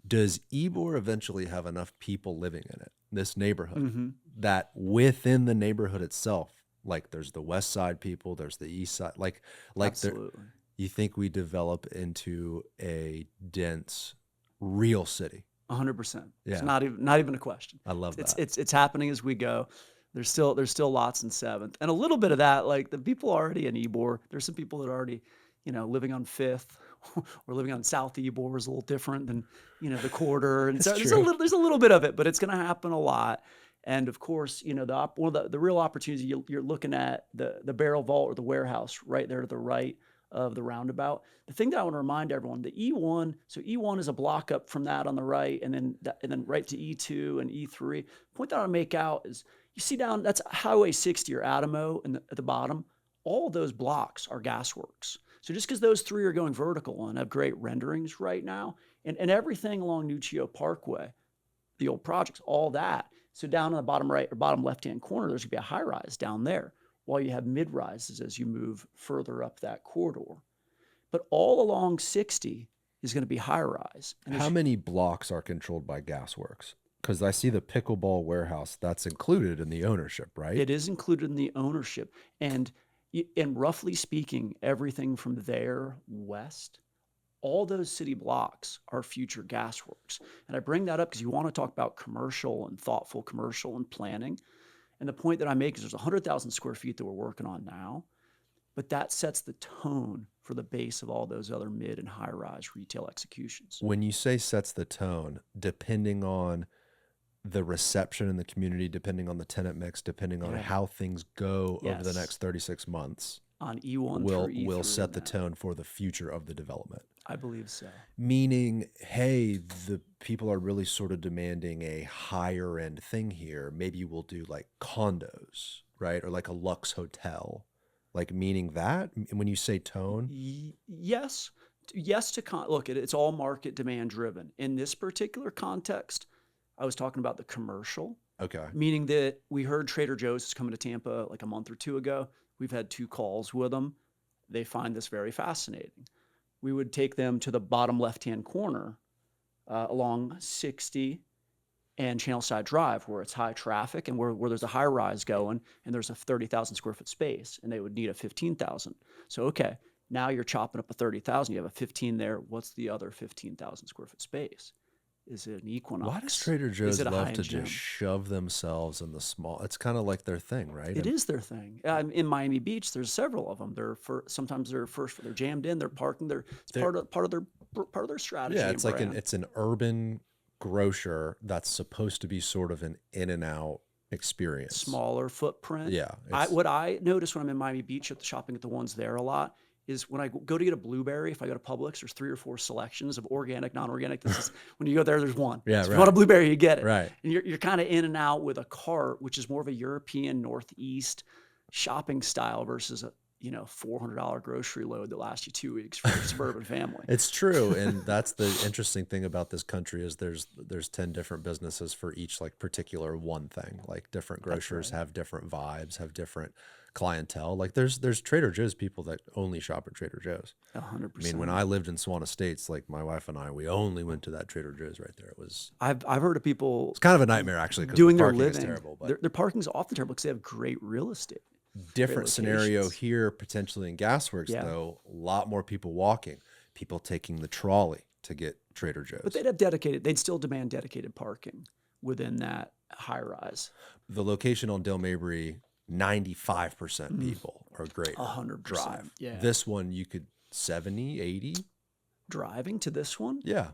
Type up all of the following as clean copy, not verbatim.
Does Ybor eventually have enough people living in it, this neighborhood, Mm-hmm. that within the neighborhood itself, like there's the west side people, there's the east side, like there, Absolutely. you think we develop into a dense, real city? 100%. It's Yeah, not even a question. I love It's that. it's it's happening as we go. There's still lots in Seventh, and a little bit of that. Like the people already in Ybor. There's some people that are already, living on Fifth or living on South Ybor is a little different than the quarter. And It's so true. there's a little bit of it, but it's going to happen a lot. And of course, one of the real opportunities you're looking at the barrel vault or the warehouse right there to the right of the roundabout. The thing that I want to remind everyone, the E1, so E1 is a block up from that on the right, and then right to E2 and E3. Point that I want to make out is you see down, that's Highway 60 or Adamo at the bottom. All of those blocks are Gasworks. So just because those three are going vertical and have great renderings right now, and everything along Nuccio Parkway, the old projects, all that. So down on the bottom right or bottom left-hand corner, there's going to be a high rise down there, while you have mid rises as you move further up that corridor. But all along 60 is going to be high rise. How many blocks are controlled by Gasworks? Because I see the pickleball warehouse, that's included in the ownership, right? It is included in the ownership. And roughly speaking, everything from there west, all those city blocks are future Gasworks. And I bring that up because you want to talk about commercial and thoughtful commercial and planning. And the point that I make is there's 100,000 square feet that we're working on now, but that sets the tone for the base of all those other mid and high rise retail executions. When you say sets the tone, depending on the reception in the community, depending on the tenant mix, depending on how things go over the next 36 months, on E1 will set the tone for the future of the development. I believe so. Meaning, hey, the people are really sort of demanding a higher end thing here. Maybe we'll do like condos, right? Or like a luxe hotel. Like meaning that when you say tone? Yes. Yes to look, it's all market demand driven. In this particular context, I was talking about the commercial. Okay. Meaning that we heard Trader Joe's is coming to Tampa like a month or two ago. We've had 2 calls with them. They find this very fascinating. We would take them to the bottom left-hand corner along 60 and Channelside Drive, where it's high traffic and where there's a high rise going, and there's a 30,000 square foot space, and they would need a 15,000. So, okay, now you're chopping up a 30,000. You have a 15 there. What's the other 15,000 square foot space? Is it an Equinox? Why does Trader Joe's love to just shove themselves in the small? It's kind of like their thing, right? It is their thing. In Miami Beach, there's several of them. Sometimes they're first. They're jammed in. They're parking. It's part of their strategy. Yeah, it's like it's an urban grocer that's supposed to be sort of an in and out experience, smaller footprint. Yeah. What I notice when I'm in Miami Beach shopping at the ones there a lot is when I go to get a blueberry, if I go to Publix, there's 3 or 4 selections of organic, non-organic. This is when you go there, there's one. Yeah, so if you want a blueberry, you get it. Right. And you're kind of in and out with a cart, which is more of a European Northeast shopping style versus a $400 grocery load that lasts you 2 weeks for a suburban family. It's true, and that's the interesting thing about this country is there's 10 different businesses for each like particular one thing. Like different grocers have different vibes, have different clientele. Like there's Trader Joe's people that only shop at Trader Joe's. 100%. I mean, when I lived in Swan Estates, like my wife and I, we only went to that Trader Joe's right there. It was. I've heard of people. It's kind of a nightmare actually. Doing their living. Is terrible, but their parking's often terrible because they have great real estate. Different scenario here potentially in Gasworks though. A lot more people walking, people taking the trolley to get Trader Joe's. But they'd still demand dedicated parking within that high rise. The location on Del Mabry, 95% people are great. 100% drive. Yeah. This one you could 70, 80 driving to this one. Yeah.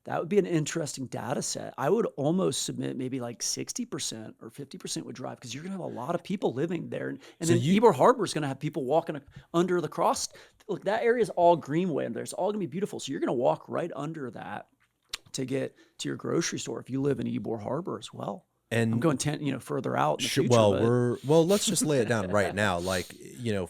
That would be an interesting data set. I would almost submit maybe like 60% or 50% would drive because you're going to have a lot of people living there. And so then Ybor Harbor is going to have people walking under the cross. Look, that area is all greenway and it's all going to be beautiful. So you're going to walk right under that to get to your grocery store if you live in Ybor Harbor as well. And I'm going further out in the future. Well, let's just lay it down right now. Like,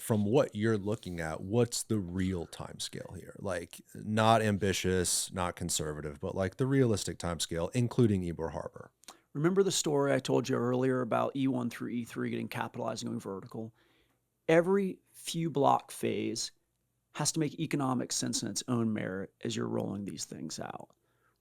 from what you're looking at, what's the real time scale here? Like not ambitious, not conservative, but like the realistic time scale, including Ybor Harbor. Remember the story I told you earlier about E1 through E3 getting capitalized and going vertical? Every few block phase has to make economic sense in its own merit as you're rolling these things out.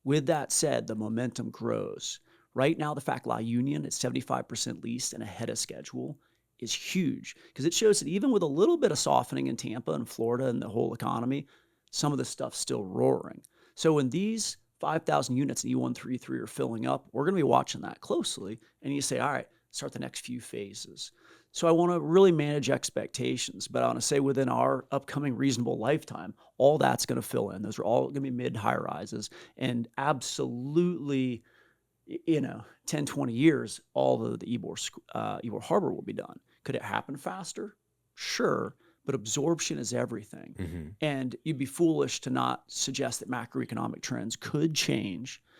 With that said, the momentum grows. Right now, the fact La Union is 75% leased and ahead of schedule is huge because it shows that even with a little bit of softening in Tampa and Florida and the whole economy, some of the stuff's still roaring. So when these 5,000 units in E133 are filling up, we're going to be watching that closely. And you say, all right, start the next few phases. So I want to really manage expectations, but I want to say within our upcoming reasonable lifetime, all that's going to fill in. Those are all going to be mid-high rises, and absolutely, 10, 20 years, all of the Ybor Harbor will be done. Could it happen faster? Sure, but absorption is everything. Mhm. And you'd be foolish to not suggest that macroeconomic trends could change